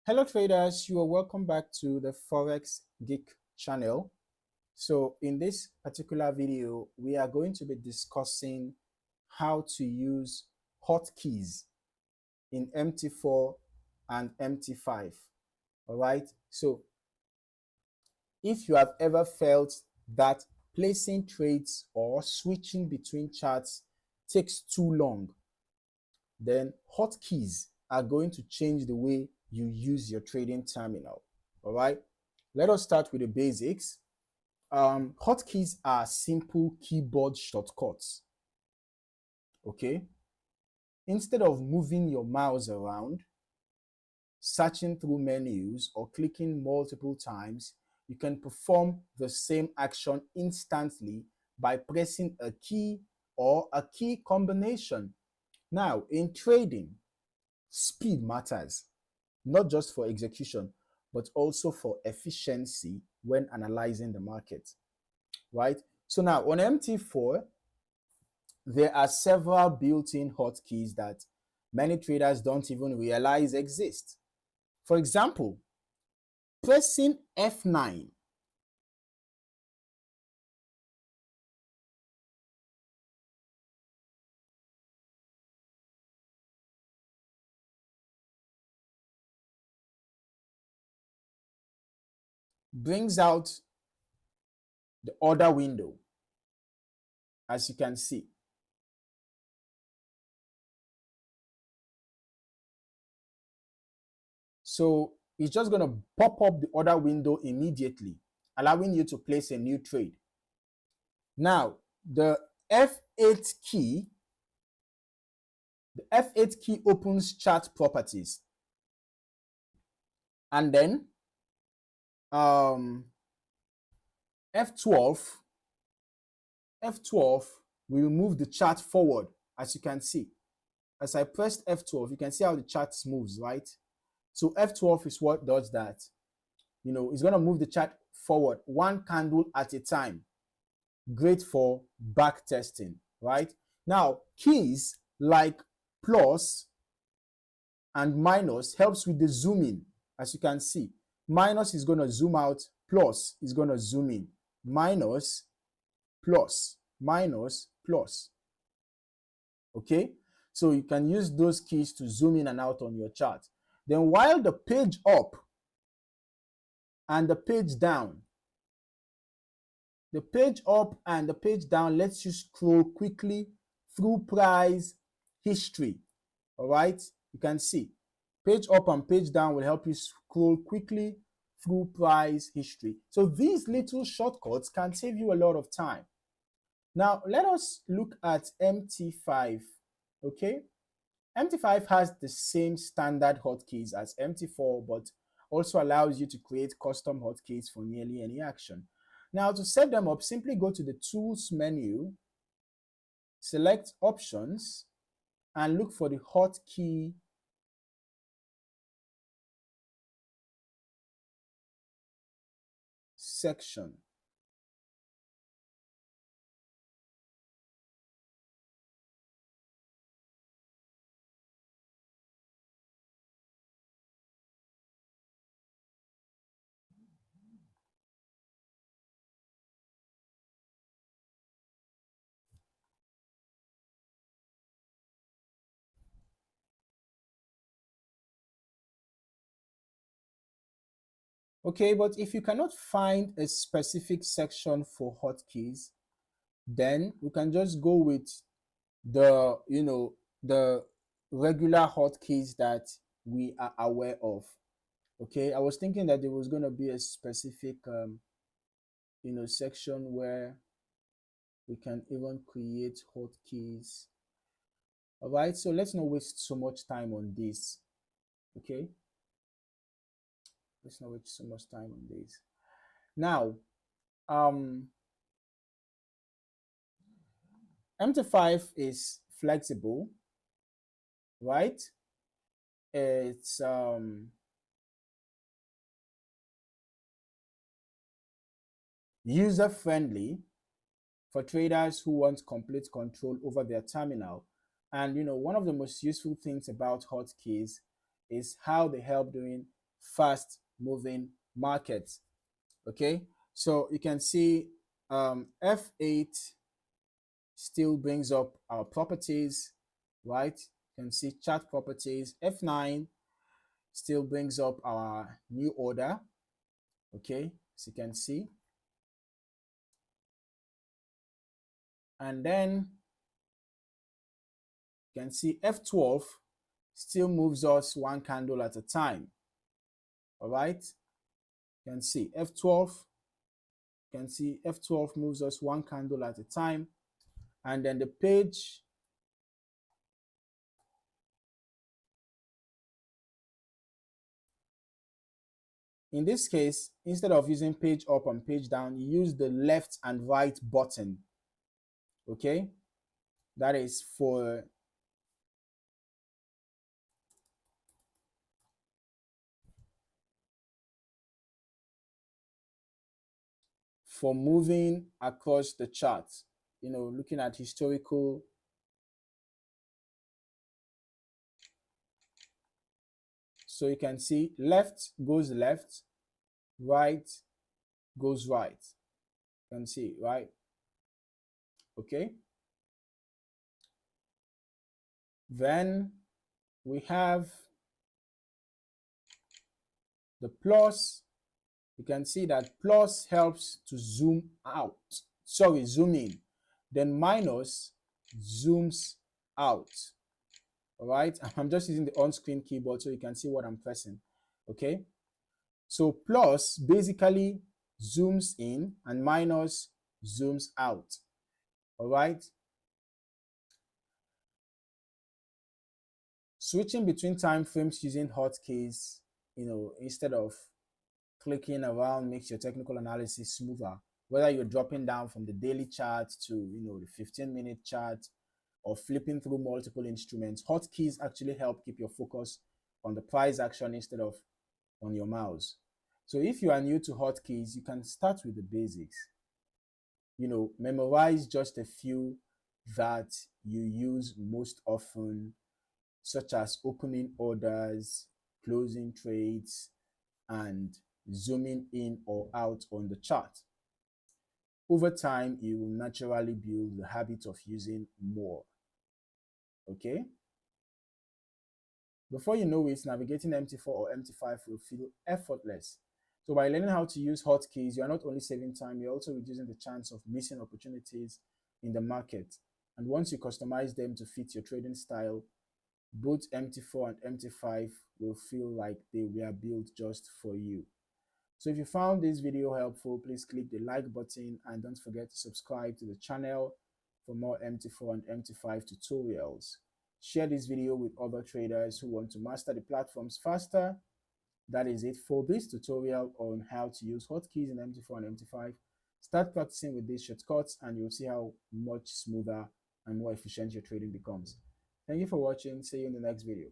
Hello traders, you are welcome back to the Forex Geek channel. So in this particular video, we are going to be discussing how to use hotkeys in MT4 and MT5. All right. So if you have ever felt that placing trades or switching between charts takes too long, then hotkeys are going to change the way you use your trading terminal. All right. Let us start with the basics. Hotkeys are simple keyboard shortcuts. Okay. Instead of moving your mouse around, searching through menus, or clicking multiple times, you can perform the same action instantly by pressing a key or a key combination. Now, in trading, speed matters, not just for execution, but also for efficiency when analyzing the market, right? So now on MT4, there are several built-in hotkeys that many traders don't even realize exist. For example, pressing F9 brings out the order window, as you can see. So it's just going to pop up the order window immediately, allowing you to place a new trade. Now, the F8 key opens chart properties. And then F12 will move the chart forward, as you can see. As I pressed F12, you can see how the chart moves, right? So F12 is what does that. It's going to move the chart forward one candle at a time. Great for back testing, right? Now, keys like plus and minus helps with the zooming, as you can see. Minus is going to zoom out, plus is going to zoom in. Minus, plus, minus, plus. Okay? So you can use those keys to zoom in and out on your chart. Then while the page up and the page down, the page up and the page down lets you scroll quickly through price history. All right? You can see page up and page down will help you scroll quickly through price history. So these little shortcuts can save you a lot of time. Now, let us look at MT5, okay? MT5 has the same standard hotkeys as MT4, but also allows you to create custom hotkeys for nearly any action. Now, to set them up, simply go to the Tools menu, select Options, and look for the hotkey section. Okay, but if you cannot find a specific section for hotkeys, then we can just go with the the regular hotkeys that we are aware of. Okay, I was thinking that there was going to be a specific section where we can even create hotkeys. All right, so let's not waste so much time on this. Okay, let's not waste so much time on this. Now, MT5 is flexible, right? It's user-friendly for traders who want complete control over their terminal. And one of the most useful things about hotkeys is how they help during fast moving markets. Okay, so you can see F8 still brings up our properties, right? You can see chart properties. F9 still brings up our new order. Okay, as you can see. And then you can see F12 still moves us one candle at a time. All right, you can see F12. You can see F12 moves us one candle at a time. And then the page in this case, instead of using page up and page down, you use the left and right button. Okay, that is for moving across the chart, you know, looking at historical. So you can see left goes left, right goes right. You can see, right? Okay. Then we have the plus. You can see that plus helps to zoom out. Sorry, zoom in. Then minus zooms out. All right. I'm just using the on-screen keyboard so you can see what I'm pressing. Okay. So plus basically zooms in and minus zooms out. All right. Switching between time frames using hotkeys, you know, instead of clicking around makes your technical analysis smoother. Whether you're dropping down from the daily chart to, you know, the 15-minute chart or flipping through multiple instruments, hotkeys actually help keep your focus on the price action instead of on your mouse. So if you are new to hotkeys, you can start with the basics. You know, memorize just a few that you use most often, such as opening orders, closing trades, and zooming in or out on the chart. Over time, you will naturally build the habit of using more. Okay? Before you know it, navigating MT4 or MT5 will feel effortless. So by learning how to use hotkeys, you are not only saving time, you're also reducing the chance of missing opportunities in the market. And once you customize them to fit your trading style, both MT4 and MT5 will feel like they were built just for you. So if you found this video helpful, please click the like button and don't forget to subscribe to the channel for more MT4 and MT5 tutorials. Share this video with other traders who want to master the platforms faster. That is it for this tutorial on how to use hotkeys in MT4 and MT5. Start practicing with these shortcuts and you'll see how much smoother and more efficient your trading becomes. Thank you for watching. See you in the next video.